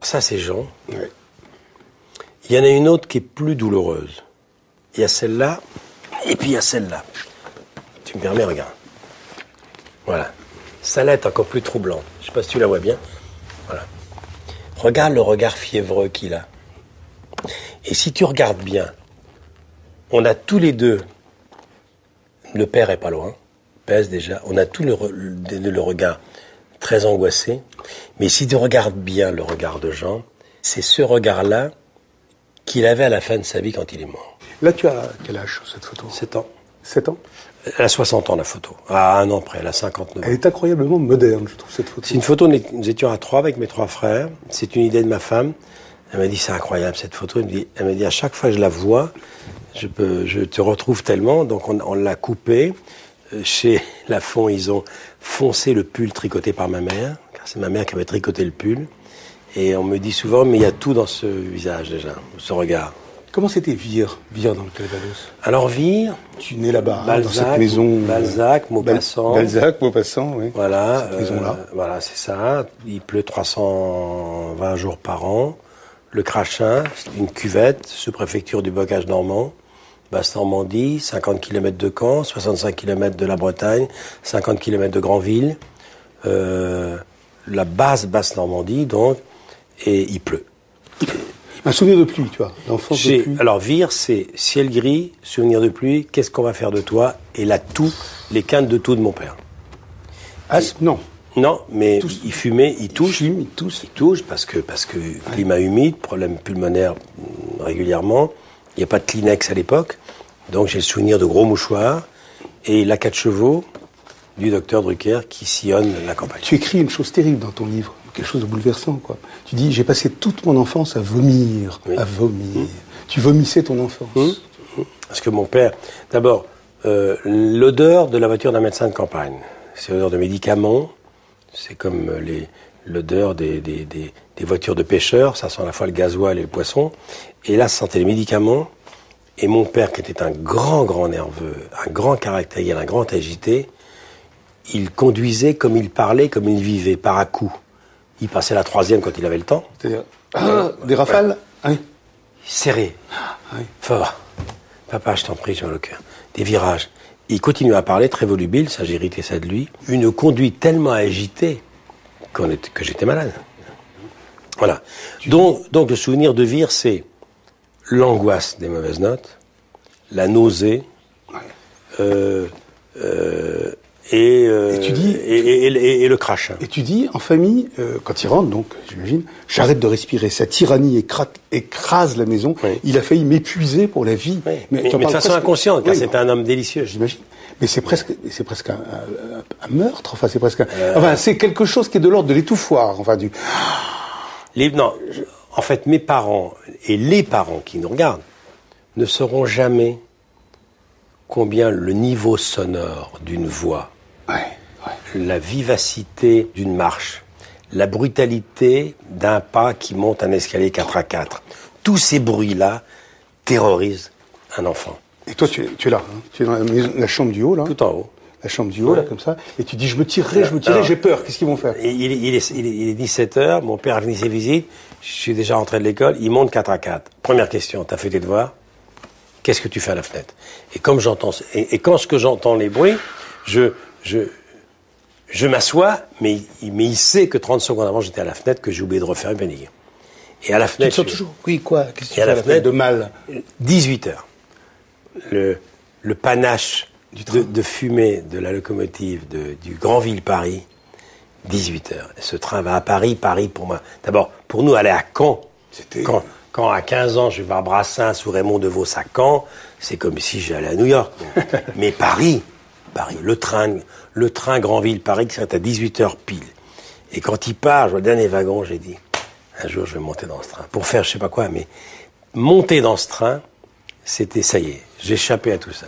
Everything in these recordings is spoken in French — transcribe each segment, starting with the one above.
Ça, c'est Jean. Oui. Il y en a une autre qui est plus douloureuse. Il y a celle-là, et puis il y a celle-là. Tu me permets, regarde. Voilà. Celle-là est encore plus troublante. Je ne sais pas si tu la vois bien. Voilà. Regarde le regard fiévreux qu'il a. Et si tu regardes bien, on a tous les deux, le père est pas loin, pèse déjà, on a tous le regard très angoissé. Mais si tu regardes bien le regard de Jean, c'est ce regard-là qu'il avait à la fin de sa vie quand il est mort. Là, tu as quel âge, cette photo? 7 ans. 7 ans? Elle a 60 ans, la photo. À un an près, elle a 59 ans. Elle est incroyablement moderne, je trouve, cette photo. C'est une photo, nous étions à 3 avec mes 3 frères. C'est une idée de ma femme. Elle m'a dit, c'est incroyable cette photo. Elle m'a dit, à chaque fois que je la vois, je te retrouve tellement. Donc on l'a coupée. Chez Lafont, ils ont foncé le pull tricoté par ma mère, car c'est ma mère qui avait tricoté le pull. Et on me dit souvent, mais il y a tout dans ce visage déjà, ce regard. Comment c'était Vire dans le Calvados? Alors Vire, tu nais là-bas, Balzac, dans cette maison. Balzac, Maupassant. Balzac, Maupassant, oui. Voilà, cette maison-là. Voilà, c'est ça. Il pleut 320 jours par an. Le Crachin, c'est une cuvette, sous-préfecture du Bocage normand. Basse-Normandie, 50 km de Caen, 65 km de la Bretagne, 50 km de Granville. La Basse-Normandie, donc, et il pleut. Un souvenir de pluie, tu vois, d'enfance de pluie. Alors, Vire, c'est ciel gris, souvenir de pluie, qu'est-ce qu'on va faire de toi? Et la toux, les quintes de toux de mon père. Asthme, non. Non, mais il fumait, il touche. Il tousse. Il touche parce que climat humide, problème pulmonaire régulièrement. Il n'y a pas de Kleenex à l'époque. Donc j'ai le souvenir de gros mouchoirs et la 4 chevaux du docteur Drucker qui sillonne la campagne. Tu écris une chose terrible dans ton livre, quelque chose de bouleversant, quoi. Tu dis, j'ai passé toute mon enfance à vomir, à vomir. Tu vomissais ton enfance. Parce que mon père, d'abord, l'odeur de la voiture d'un médecin de campagne, c'est l'odeur de médicaments, c'est comme l'odeur des voitures de pêcheurs, ça sent à la fois le gasoil et le poisson, et là, ça sentait les médicaments, et mon père, qui était un grand nerveux, un grand caractériel, un grand agité, il conduisait comme il parlait, comme il vivait, par à coups. Il passait la 3e quand il avait le temps. C'est-à-dire, des rafales? Ouais. Oui. Serré. Oui. Fort. Papa, je t'en prie, j'ai mal au cœur. Des virages. Il continuait à parler, très volubile, ça j'ai hérité ça de lui. Une conduite tellement agitée que j'étais malade. Voilà. Donc le souvenir de Vire, c'est l'angoisse des mauvaises notes, la nausée, et le crachin. Et tu dis, en famille, quand il rentre, donc, j'imagine, j'arrête de respirer. Sa tyrannie écrase la maison. Oui. Il a failli m'épuiser pour la vie. Oui. Mais de façon inconsciente, car c'était un homme délicieux. J'imagine. Mais c'est presque un meurtre. Enfin, c'est presque enfin, c'est quelque chose qui est de l'ordre de l'étouffoir. Enfin, en fait, mes parents et les parents qui nous regardent ne sauront jamais combien le niveau sonore d'une voix, la vivacité d'une marche, la brutalité d'un pas qui monte un escalier 4x4, tous ces bruits-là terrorisent un enfant. Et toi, tu es là, hein, tu es dans la chambre du haut, là. Tout en haut. La chambre du haut, là, comme ça. Et tu dis, je me tirerai, j'ai peur. Qu'est-ce qu'ils vont faire? Il est 17h, mon père a fini ses visites, je suis déjà rentré de l'école, il monte 4x4. Première question, t'as fait tes devoirs? Qu'est-ce que tu fais à la fenêtre? Et comme j'entends, et quand j'entends les bruits, je m'assois, mais il sait que 30 secondes avant, j'étais à la fenêtre, que j'ai oublié de refaire une panique. Et à la fenêtre. Tu te sens toujours? Oui, quoi? Qu'est-ce que tu fais à la fenêtre de mal? 18h. Le panache de fumée de la locomotive du Granville Paris, 18h. Et ce train va à Paris pour moi. D'abord, pour nous, aller à Caen. Quand à 15 ans, je vais voir Brassens ou Raymond DeVos à Caen, c'est comme si j'allais à New York. Mais Paris, le train Granville-Paris qui serait à 18h pile. Et quand il part, je vois le dernier wagon, j'ai dit, un jour je vais monter dans ce train. Pour faire je sais pas quoi, mais monter dans ce train, c'était, ça y est, j'échappais à tout ça.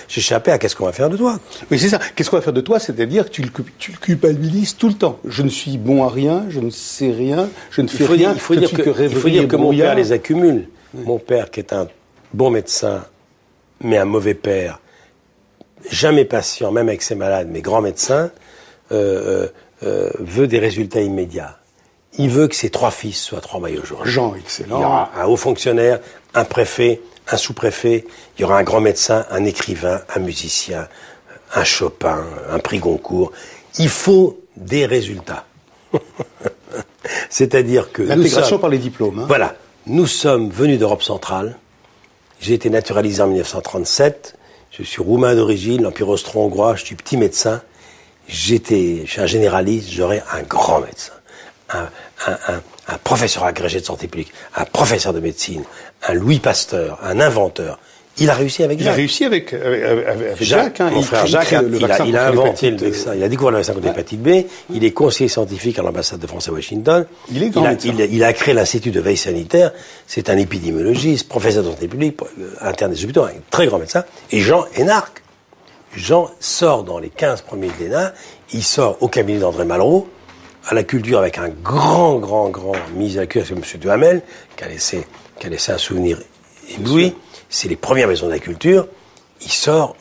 J'échappais à qu'est-ce qu'on va faire de toi. Oui, c'est ça. Qu'est-ce qu'on va faire de toi? C'est-à-dire que tu le culpabilises tout le temps. Je ne suis bon à rien, je ne sais rien, je ne fais rien. Il faut dire que mon père les accumule. Oui. Mon père, qui est un bon médecin, mais un mauvais père, jamais patient, même avec ses malades, mais grand médecin, veut des résultats immédiats. Il veut que ses 3 fils soient 3 maillots jaunes. Jean, Il y excellent. aura un haut fonctionnaire, un préfet, un sous-préfet, il y aura un grand médecin, un écrivain, un musicien, un Chopin, un prix Goncourt. Il faut des résultats. C'est-à-dire que l'intégration par les diplômes. Hein. Voilà. Nous sommes venus d'Europe centrale. J'ai été naturalisé en 1937. Je suis roumain d'origine, l'Empire austro-hongrois. Je suis petit médecin. Je suis un généraliste. J'aurai un grand médecin. Un professeur agrégé de santé publique, un professeur de médecine, un Louis Pasteur, un inventeur. Il a réussi avec Jacques. Il a réussi avec Jacques. Hein, mon frère Jacques, il a inventé le vaccin. Il a découvert le vaccin contre l'hépatite B. Il est conseiller scientifique à l'ambassade de France à Washington. Il a créé l'Institut de veille sanitaire. C'est un épidémiologiste, professeur de santé publique, interne des hôpitaux, un très grand médecin. Et Jean Hénarque. Jean sort dans les 15 premiers de l'ENA. Il sort au cabinet d'André Malraux, à la culture avec un grand ministre de la Culture, c'est M. Duhamel, qui a laissé un souvenir ébloui. C'est les premières maisons de la culture. Il sort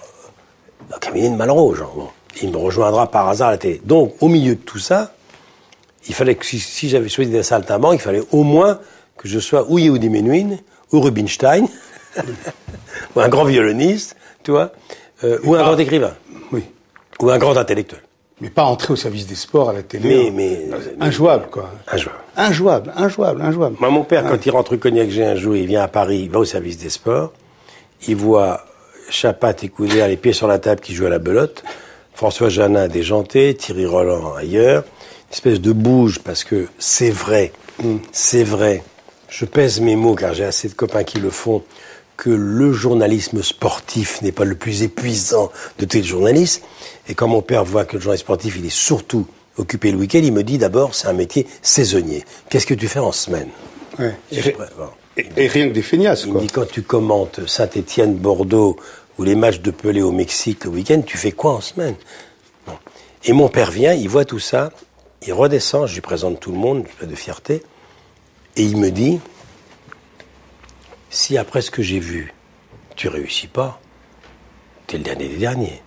dans le cabinet de Malraux, Jean. Bon. Il me rejoindra par hasard à la télé. Donc, au milieu de tout ça, il fallait que, si j'avais choisi des saltimbanques, il fallait au moins que je sois ou Yehudi Menuhin, ou Rubinstein, ou un grand violoniste, tu vois, ou un grand écrivain. Oui. Ou un grand intellectuel. Mais pas entrer au service des sports à la télé. Mais injouable, quoi. Injouable. Moi, mon père, quand il rentre au Cognac-G un jour, il vient à Paris, il va au service des sports, il voit Chapat et Coudert, les pieds sur la table, qui joue à la belote, François Janin déjanté, Thierry Roland ailleurs, une espèce de bouge, parce que c'est vrai, je pèse mes mots, car j'ai assez de copains qui le font, que le journalisme sportif n'est pas le plus épuisant de tous les journalistes. Et quand mon père voit que le journaliste sportif, il est surtout occupé le week-end, il me dit d'abord, c'est un métier saisonnier. Qu'est-ce que tu fais en semaine? Ouais. Et rien que des feignasses, quoi. Il me dit, quand tu commentes Saint-Étienne, Bordeaux, ou les matchs de Pelé au Mexique le week-end, tu fais quoi en semaine? Bon. Et mon père vient, il voit tout ça, il redescend, je lui présente tout le monde, de fierté, et il me dit, si après ce que j'ai vu, tu réussis pas, t'es le dernier des derniers.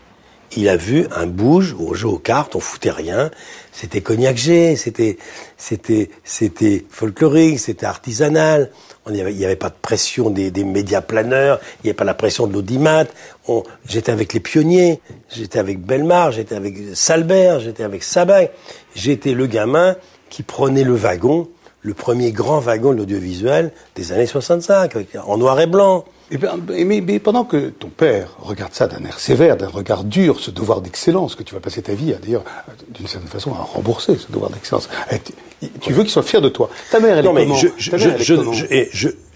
Il a vu un bouge, on jouait aux cartes, on foutait rien, c'était Cognac-G, c'était folklorique, c'était artisanal, il n'y avait pas de pression des médias planeurs, il n'y avait pas la pression de l'audimat, j'étais avec les pionniers, j'étais avec Bellemare, j'étais avec Salbert, j'étais avec Sabin, j'étais le gamin qui prenait le wagon, le premier grand wagon de l'audiovisuel des années 65, en noir et blanc. Mais pendant que ton père regarde ça d'un air sévère, d'un regard dur, ce devoir d'excellence que tu vas passer ta vie, d'ailleurs, d'une certaine façon, à rembourser ce devoir d'excellence. Tu veux qu'il soit fier de toi. Ta mère, elle est comment?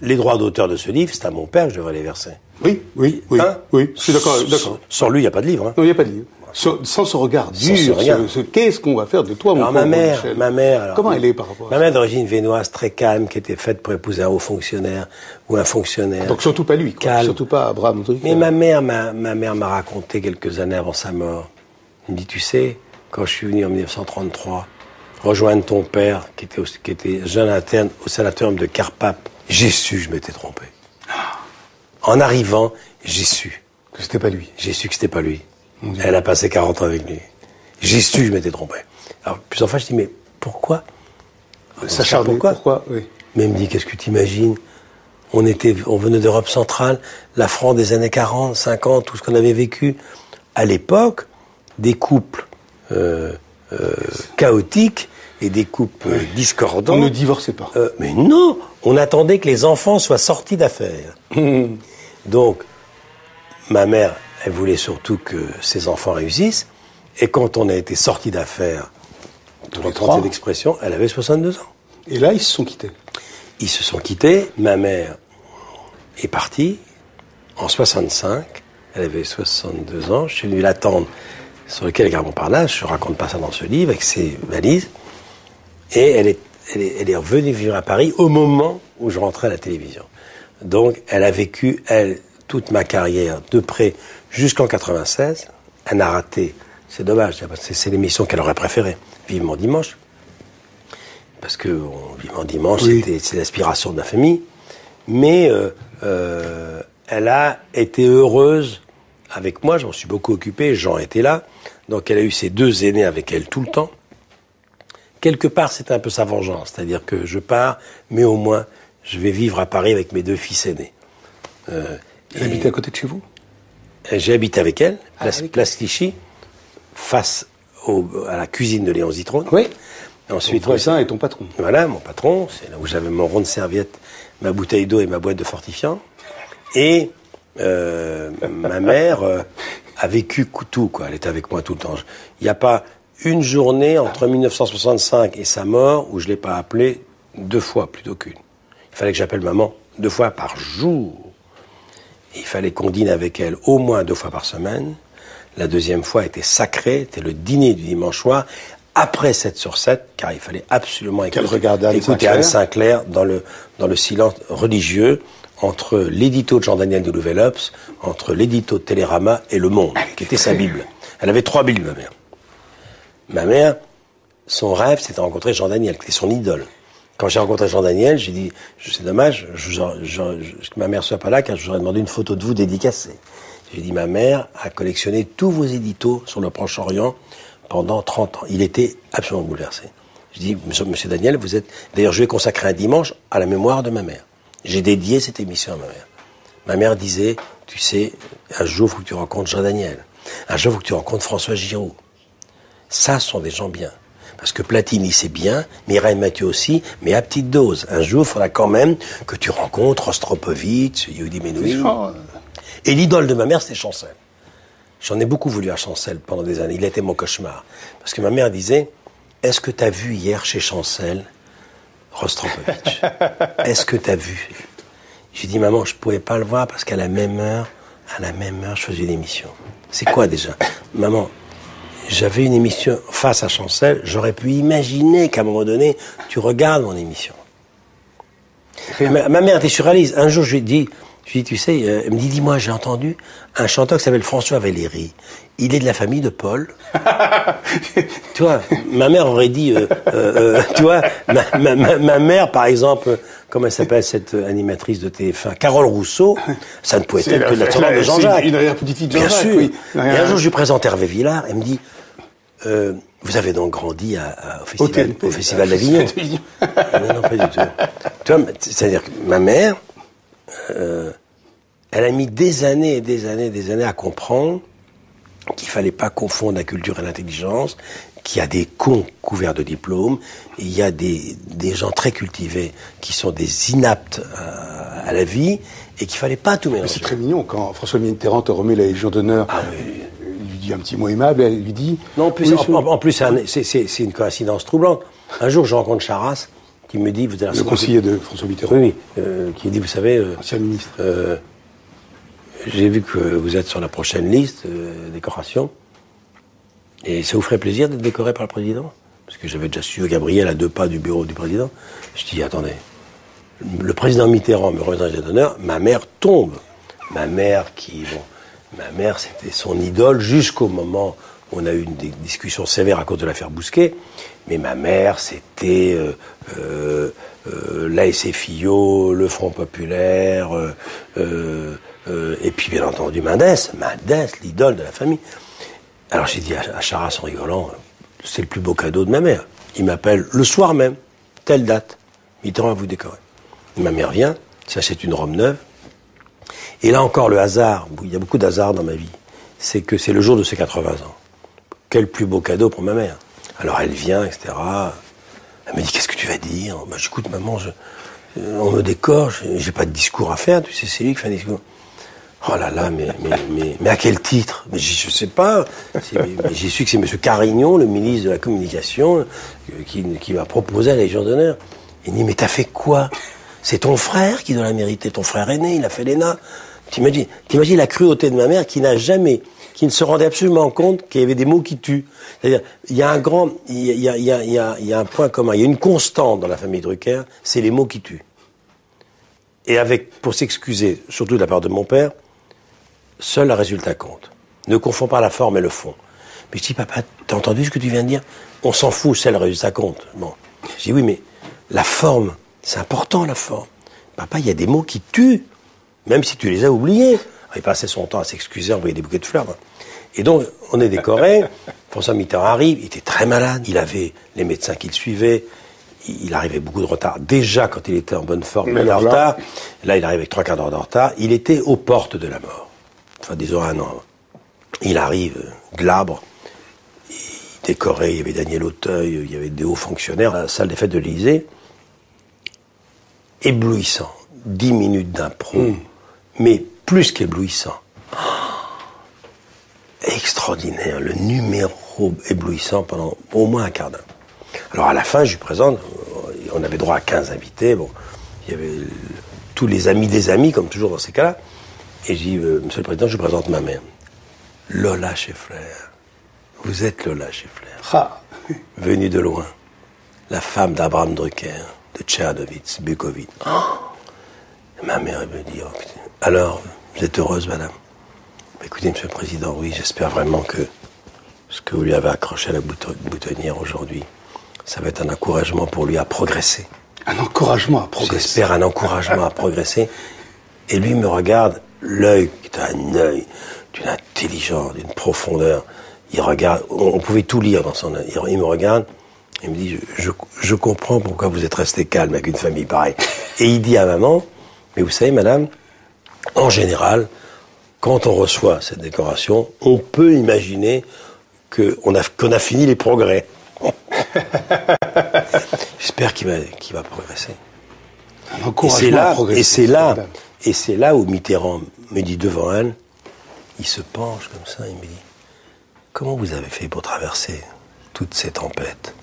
Les droits d'auteur de ce livre, c'est à mon père que je devrais les verser. Oui, je suis d'accord. Sans lui, il n'y a pas de livre. Hein. Non, il n'y a pas de livre. Sans ce regard dur, qu'est-ce qu'on va faire de toi, mon pauvre Michel? Ma mère, comment elle est par rapport à ça? Ma mère d'origine vénoise, très calme, qui était faite pour épouser un haut fonctionnaire ou un fonctionnaire. Donc surtout pas lui, quoi. Calme. Surtout pas Abraham. Mais ma mère m'a raconté quelques années avant sa mort. Elle me dit, tu sais, quand je suis venu en 1933, rejoindre ton père, qui était jeune interne au sanatorium de Carpape, j'ai su que je m'étais trompé. En arrivant, j'ai su. Que c'était pas lui. J'ai su que c'était pas lui. Elle a passé 40 ans avec lui. J'ai su que je m'étais trompé. Alors, plusieurs fois, je dis, mais pourquoi? Pourquoi oui. Mais elle me dit, qu'est-ce que tu imagines? On venait d'Europe centrale, la France des années 40, 50, tout ce qu'on avait vécu. À l'époque, des couples chaotiques et des couples discordants. On ne divorçait pas. Mais non, on attendait que les enfants soient sortis d'affaires. Donc, ma mère, elle voulait surtout que ses enfants réussissent. Et quand on a été sortis d'affaires, pour utiliser l'expression, elle avait 62 ans. Et là, ils se sont quittés. Ils se sont quittés. Ma mère est partie en 65. Elle avait 62 ans. Je suis venu l'attendre sur le quai de Gare Montparnasse. Je ne raconte pas ça dans ce livre, avec ses valises. Et elle est revenue vivre à Paris au moment où je rentrais à la télévision. Donc, elle a vécu, toute ma carrière de près jusqu'en 96. Elle a raté, c'est dommage, c'est l'émission qu'elle aurait préférée, Vivement Dimanche. Parce que Vivement Dimanche, c'est l'aspiration de ma famille. Mais elle a été heureuse avec moi, j'en suis beaucoup occupé, Jean était là. Donc elle a eu ses 2 aînés avec elle tout le temps. quelque part, c'était un peu sa vengeance. C'est-à-dire que je pars, mais au moins, je vais vivre à Paris avec mes 2 fils aînés. Elle habitait à côté de chez vous? J'ai habité avec elle, place Clichy, face à la cuisine de Léon Zitrone. Oui. Ensuite, ton voisin et ton patron. Voilà, mon patron. C'est là où j'avais mon rond de serviette, ma bouteille d'eau et ma boîte de fortifiant. Et ma mère a vécu tout, quoi. Elle était avec moi tout le temps. Il n'y a pas une journée entre 1965 et sa mort où je ne l'ai pas appelée 2 fois, plutôt qu'une. Il fallait que j'appelle maman 2 fois par jour. Il fallait qu'on dîne avec elle au moins 2 fois par semaine. La deuxième fois était sacrée, était le dîner du dimanche soir, après 7/7, car il fallait absolument écouter Anne Sinclair dans le silence religieux entre l'édito de Jean-Daniel de Nouvel Obs, entre l'édito de Télérama et Le Monde, qui était sa Bible. Elle avait 3 Bibles, ma mère. Ma mère, son rêve, c'était de rencontrer Jean-Daniel, qui était son idole. Quand j'ai rencontré Jean-Daniel, j'ai dit, c'est dommage que ma mère soit pas là, car je vous aurais demandé une photo de vous dédicacée. J'ai dit, ma mère a collectionné tous vos éditos sur le Proche-Orient pendant 30 ans. Il était absolument bouleversé. Je dis, monsieur Daniel, vous êtes... D'ailleurs, je vais consacrer un dimanche à la mémoire de ma mère. J'ai dédié cette émission à ma mère. Ma mère disait, tu sais, un jour, il faut que tu rencontres Jean-Daniel. Un jour, il faut que tu rencontres François Giraud. Ça, ce sont des gens bien. Parce que Platini, c'est bien, Mireille Mathieu aussi, mais à petite dose. Un jour, il faudra quand même que tu rencontres Rostropovitch, Yehudi Menuhin. Et l'idole de ma mère, c'était Chancel. J'en ai beaucoup voulu à Chancel pendant des années. Il était mon cauchemar. Parce que ma mère disait, est-ce que tu as vu hier chez Chancel Rostropovitch? Est-ce que tu as vu? J'ai dit, maman, je ne pouvais pas le voir parce qu'à la même heure, je faisais une émission. C'est quoi déjà? Maman, j'avais une émission face à Chancel, j'aurais pu imaginer qu'à un moment donné, tu regardes mon émission. Ma mère était surréaliste. Un jour, je lui ai dit, tu sais, elle me dit, dis-moi, j'ai entendu un chanteur qui s'appelle François Valéry. Il est de la famille de Paul. Tu vois, ma mère aurait dit, tu vois, ma mère, par exemple, comment elle s'appelle cette animatrice de TF1, Carole Rousseau, ça ne pouvait être que la de Jean-Jacques. C'est une arrière-petite de Bien Jean-Jacques, sûr. oui. Et un jour, je lui présente Hervé Villard, elle me dit, vous avez donc grandi au Festival d'Avignon? Non, pas du tout. Tu vois, c'est-à-dire que ma mère, elle a mis des années et des années à comprendre qu'il fallait pas confondre la culture et l'intelligence, qu'il y a des cons couverts de diplômes, et il y a des gens très cultivés qui sont des inaptes à la vie, et qu'il fallait pas tout mélanger. C'est très mignon quand François Mitterrand te remet la Légion d'honneur. Ah oui. Il lui dit un petit mot aimable, elle lui dit... Non, en plus c'est une coïncidence troublante. Un jour, je rencontre Charras, qui me dit... Vous allez le conseiller de François Mitterrand. Oui, qui dit, vous savez... ancien ministre. J'ai vu que vous êtes sur la prochaine liste décoration. Et ça vous ferait plaisir d'être décoré par le président? Parce que j'avais déjà su Gabriel à 2 pas du bureau du président. Je dis, attendez, le président Mitterrand me remet un d'honneur, ma mère tombe. Ma mère c'était son idole jusqu'au moment où on a eu une discussion sévère à cause de l'affaire Bousquet. Mais ma mère, c'était l'ASFIO, le Front Populaire, et puis bien entendu Mendès, l'idole de la famille. Alors j'ai dit à Charras en rigolant, c'est le plus beau cadeau de ma mère. Il m'appelle le soir même, telle date, Mitterrand va vous décorer. Et ma mère vient, s'achète une robe neuve. Et là encore le hasard, il y a beaucoup d'hasard dans ma vie, c'est que c'est le jour de ses 80 ans. Quel plus beau cadeau pour ma mère. Alors elle vient, etc. Elle me dit, qu'est-ce que tu vas dire? Bah, j'écoute maman, on me décore, j'ai pas de discours à faire, tu sais, c'est lui qui fait un discours. Oh là là, mais à quel titre? Mais je sais pas. Mais j'ai su que c'est M. Carignon, le ministre de la Communication, qui m'a proposé la Légion d'honneur. Il me dit, mais t'as fait quoi? C'est ton frère qui doit la mériter, ton frère aîné, il a fait l'ENA. T'imagines la cruauté de ma mère qui ne se rendait absolument compte qu'il y avait des mots qui tuent. C'est-à-dire, il y a un point commun, il y a une constante dans la famille Drucker, c'est les mots qui tuent. Et pour s'excuser, surtout de la part de mon père, seul le résultat compte. Ne confonds pas la forme et le fond. Mais je dis, papa, t'as entendu ce que tu viens de dire? On s'en fout, seul le résultat compte. Bon. Je dis, oui, mais la forme, c'est important, la forme. Papa, il y a des mots qui tuent, même si tu les as oubliés. Il passait son temps à s'excuser, à envoyer des bouquets de fleurs. Et donc, on est décoré. François Mitterrand arrive, il était très malade, il avait les médecins qui le suivaient, il arrivait beaucoup de retard. Déjà, quand il était en bonne forme, il était en retard. Là, il arrive avec 3 quarts d'heure de retard. Il était aux portes de la mort. Enfin, disons 1 an. Il arrive, glabre, il décorait, il y avait Daniel Auteuil, il y avait des hauts fonctionnaires, la salle des fêtes de l'Élysée. Éblouissant. 10 minutes d'impro, mais plus qu'éblouissant. Extraordinaire, le numéro éblouissant pendant au moins 1 quart d'heure. Alors à la fin, je lui présente, on avait droit à 15 invités, bon, il y avait tous les amis des amis, comme toujours dans ces cas-là, et je dis, Monsieur le Président, je vous présente ma mère. Lola Scheffler. Vous êtes Lola Scheffler. Ah. Venue de loin. La femme d'Abraham Drucker, de Tchernowitz, Bukovine. Oh. Ma mère, elle me dit, oh, alors, vous êtes heureuse, madame? Écoutez, Monsieur le Président, oui, j'espère vraiment que ce que vous lui avez accroché à la boutonnière aujourd'hui, ça va être un encouragement pour lui à progresser. Un encouragement à progresser. J'espère un encouragement à progresser. Et lui me regarde, l'œil, qui est un œil d'une intelligence, d'une profondeur. Il regarde, on pouvait tout lire dans son œil. Il me regarde, il me dit, je comprends pourquoi vous êtes resté calme avec une famille pareille. Et il dit à maman, mais vous savez, madame, en général, quand on reçoit cette décoration, on peut imaginer qu'on a fini les progrès. J'espère qu'il va progresser. Un encouragement à progresser. Et c'est là où Mitterrand me dit devant elle, il se penche comme ça, il me dit, comment vous avez fait pour traverser toutes ces tempêtes?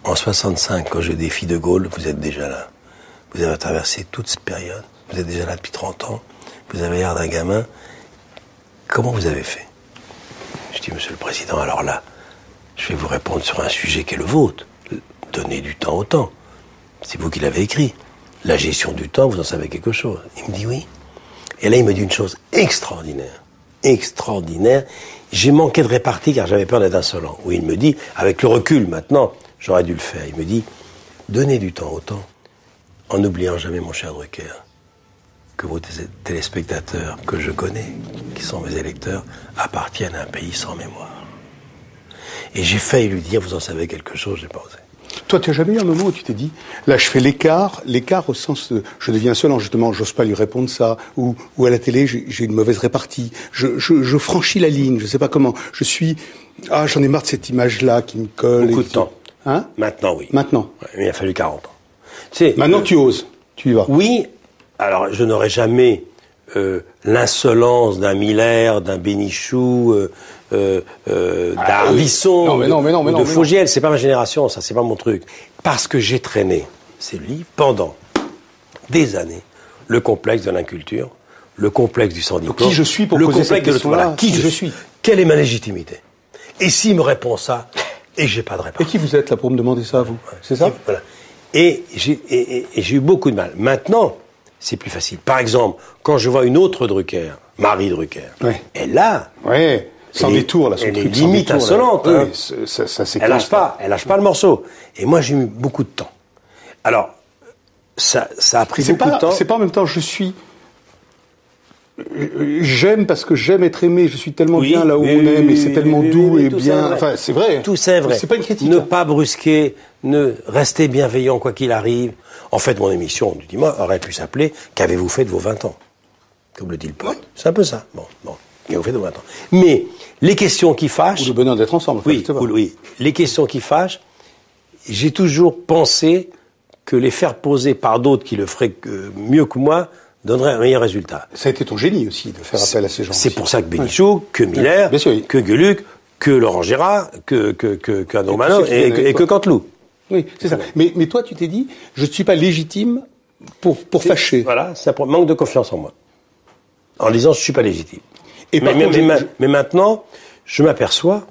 En 65, quand je défie De Gaulle, vous êtes déjà là. Vous avez traversé toute cette période. Vous êtes déjà là depuis 30 ans. Vous avez l'air d'un gamin. Comment vous avez fait? Je dis, Monsieur le Président, alors là, je vais vous répondre sur un sujet qui est le vôtre. Donnez du temps au temps. C'est vous qui l'avez écrit. La gestion du temps, vous en savez quelque chose. Il me dit oui. Et là, il me dit une chose extraordinaire. Extraordinaire. J'ai manqué de répartie car j'avais peur d'être insolent. Oui, il me dit, avec le recul maintenant, j'aurais dû le faire. Il me dit, donnez du temps au temps, en n'oubliant jamais, mon cher Drucker, que vos téléspectateurs que je connais, qui sont mes électeurs, appartiennent à un pays sans mémoire. Et j'ai failli lui dire, vous en savez quelque chose, j'ai pas osé. Toi, tu n'as jamais eu un moment où tu t'es dit, là, je fais l'écart au sens de, je deviens insolent, justement, j'ose pas lui répondre ça, ou à la télé, j'ai une mauvaise répartie, je franchis la ligne, je sais pas comment, j'en ai marre de cette image-là qui me colle. Beaucoup de temps. Hein? Maintenant, oui. Maintenant. Ouais, il a fallu 40 ans. Tu sais, maintenant, tu oses, tu y vas. Oui, alors je n'aurais jamais l'insolence d'un Miller, d'un Bénichou, d'un Ardisson, de Fogiel. C'est pas ma génération, ça, c'est pas mon truc. Parce que j'ai traîné, c'est lui, pendant des années, le complexe de l'inculture, le complexe du sans diplôme. Qui je suis pour poser cette question-là? Qui je suis? Quelle est ma légitimité? Et s'il me répond ça, et j'ai pas de réponse. Et qui vous êtes là pour me demander ça, vous? C'est ça? Voilà. Et j'ai eu beaucoup de mal. Maintenant, c'est plus facile. Par exemple, quand je vois une autre Drucker, Marie Drucker, ouais. Elle là... Ouais. Sans détour, là, son elle truc. Elle est limite insolente. Hein. Oui, ça elle lâche pas le morceau. Et moi, j'ai eu beaucoup de temps. Alors, ça a pris beaucoup de temps. C'est pas en même temps, j'aime parce que j'aime être aimé, je suis tellement bien là où on aime, et c'est tellement doux et bien. Enfin, c'est vrai. Tout c'est vrai. C'est pas une critique. Ne pas brusquer, rester bienveillant quoi qu'il arrive. En fait, mon émission du dimanche aurait pu s'appeler « Qu'avez-vous fait de vos 20 ans ?» Comme le dit le poète. C'est un peu ça. Bon. Qu'avez-vous fait de vos 20 ans? Mais les questions qui fâchent... Ou le bonheur d'être ensemble. Oui. Les questions qui fâchent, j'ai toujours pensé que les faire poser par d'autres qui le feraient mieux que moi donnerait un meilleur résultat. Ça a été ton génie aussi, de faire appel à ces gens. C'est pour ça que Bénichou, que Miller, que Gueluc, que Laurent Gérard, que Adormano et que Canteloup. Oui, c'est ça. Mais toi, tu t'es dit, je ne suis pas légitime pour fâcher. Voilà, ça manque de confiance en moi. En disant, je ne suis pas légitime. Mais maintenant, je m'aperçois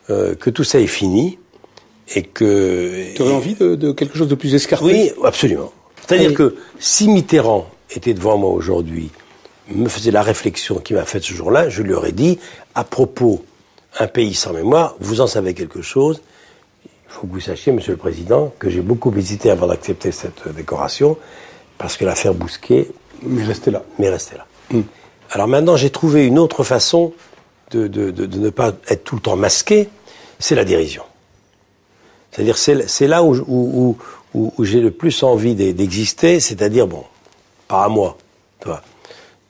que tout ça est fini et que... Tu aurais envie de quelque chose de plus escarpé? Oui, absolument. C'est-à-dire que si Mitterrand était devant moi aujourd'hui, me faisait la réflexion qu'il m'a faite ce jour-là, je lui aurais dit, à propos un pays sans mémoire, vous en savez quelque chose. Il faut que vous sachiez, Monsieur le Président, que j'ai beaucoup hésité avant d'accepter cette décoration, parce que l'affaire Bousquet... Mais restez là. Alors maintenant, j'ai trouvé une autre façon de ne pas être tout le temps masqué, c'est la dérision. C'est-à-dire, c'est là où j'ai le plus envie d'exister, c'est-à-dire, bon, pas à moi, tu vois,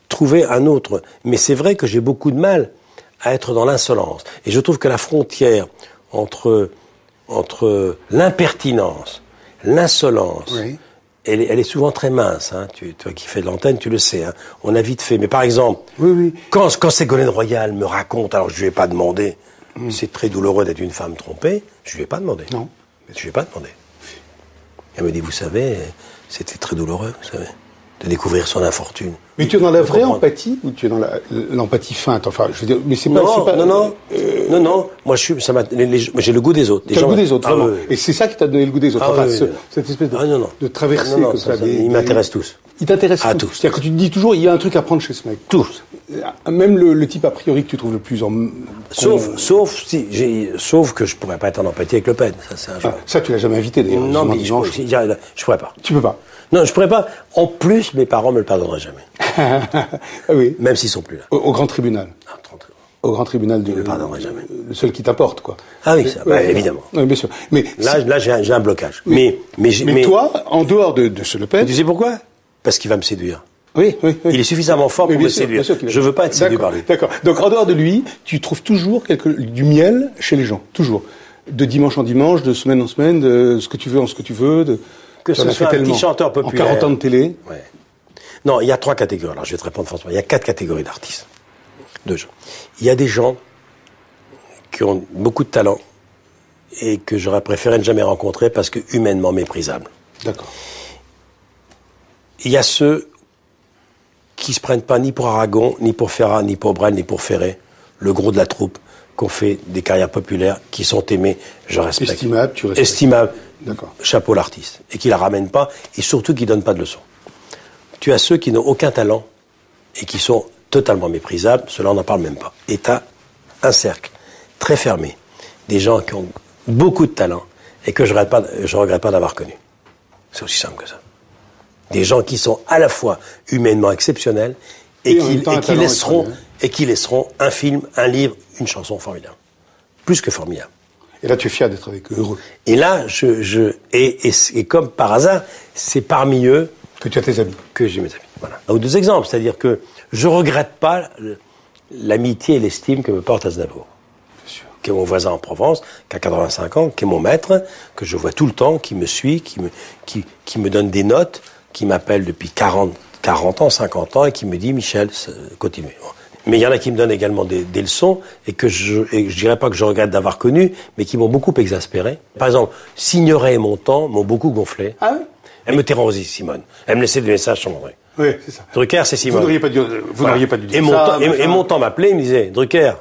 trouver un autre. Mais c'est vrai que j'ai beaucoup de mal à être dans l'insolence. Et je trouve que la frontière entre l'impertinence, l'insolence, oui. elle est souvent très mince. Hein. Toi qui fais de l'antenne, tu le sais. Hein. On a vite fait. Mais par exemple, oui. quand Ségolène Royal me raconte, alors je lui ai pas demandé, c'est très douloureux d'être une femme trompée, je lui ai pas demandé. Non. Je lui ai pas demandé. Elle me dit, vous savez, c'était très douloureux, vous savez, de découvrir son infortune. Mais tu es dans la vraie empathie ou tu es dans l'empathie feinte? Enfin, je veux dire, mais c'est pas... Non. Moi, j'ai le goût des autres. Tu as le goût des autres, vraiment. Oui. Et c'est ça qui t'a donné le goût des autres. Cette espèce de traversée comme ça. Ils m'intéressent tous. Ils t'intéressent tous. C'est-à-dire que tu te dis toujours, il y a un truc à prendre chez ce mec. Tous. Même le type a priori que tu trouve le plus en... Sauf que je pourrais pas être en empathie avec Le Pen. Ça, c'est un jeu. Ça, tu l'as jamais invité, d'ailleurs. Non, mais je pourrais pas. Tu peux pas. Non, je pourrais pas. En plus, mes parents me le pardonneraient jamais. Oui. Même s'ils sont plus là. Au grand tribunal. Au grand tribunal ne le pardonnerai jamais. Le seul qui t'importe, quoi. Ah oui, évidemment. Oui, bien sûr. Mais là, j'ai un blocage. Mais toi, en dehors de ce Le Pen... Tu sais pourquoi? Parce qu'il va me séduire. Oui. Il est suffisamment fort pour me séduire. Je veux pas être séduit par lui. D'accord. Donc, en dehors de lui, tu trouves toujours du miel chez les gens. Toujours. De dimanche en dimanche, de semaine en semaine, de ce que tu veux en ce que tu veux. Que ce soit un petit chanteur populaire. En 40 ans de télé. Ouais. Non, il y a 3 catégories. Alors, je vais te répondre franchement. Il y a 4 catégories d'artistes. 2 gens. Il y a des gens qui ont beaucoup de talent et que j'aurais préféré ne jamais rencontrer parce que humainement méprisables. D'accord. Il y a ceux qui se prennent pas ni pour Aragon, ni pour Ferrat, ni pour Brel, ni pour Ferré, le gros de la troupe, qui ont fait des carrières populaires, qui sont aimés, je respecte. Estimable, tu respectes. Estimable. D'accord. Chapeau l'artiste. Et qui la ramènent pas, et surtout qui donnent pas de leçons. Tu as ceux qui n'ont aucun talent et qui sont totalement méprisables, cela on n'en parle même pas. Et tu as un cercle très fermé, des gens qui ont beaucoup de talent et que je regrette pas d'avoir connu. C'est aussi simple que ça. Des gens qui sont à la fois humainement exceptionnels et qui laisseront un film, un livre, une chanson formidable. Plus que formidable. Et là, tu es fier d'être avec eux, heureux. Et là, et comme par hasard, c'est parmi eux que tu as tes amis. Que j'ai mes amis. Voilà. Ou 2 exemples, c'est-à-dire que je regrette pas l'amitié et l'estime que me porte Aznavour. Qui est mon voisin en Provence, qui a 85 ans, qui est mon maître, que je vois tout le temps, qui me suit, qui me donne des notes, qui m'appelle depuis 40 ans, 50 ans, et qui me dit, Michel, continue. Mais il y en a qui me donnent également des leçons, et que je dirais pas que je regrette d'avoir connu, mais qui m'ont beaucoup exaspéré. Par exemple, Signoret et Montand m'ont beaucoup gonflé. Ah oui? Elle me terrorisait, Simone. Elle me laissait des messages sur mon truc. Oui, c'est ça. Drucker, c'est Simone. Vous n'auriez pas dû dire ça. Et Montand m'appelait, il me disait, Drucker,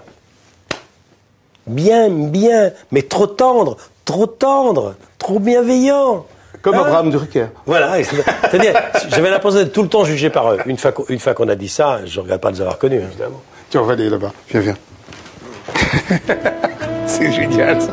bien, mais trop tendre, trop bienveillant. Comme Abraham Drucker. Voilà, c'est-à-dire, j'avais l'impression d'être tout le temps jugé par eux. Une fois qu'on a dit ça, je ne regrette pas de les avoir connus. Évidemment. Tiens, on va aller là-bas. Viens. C'est génial, ça.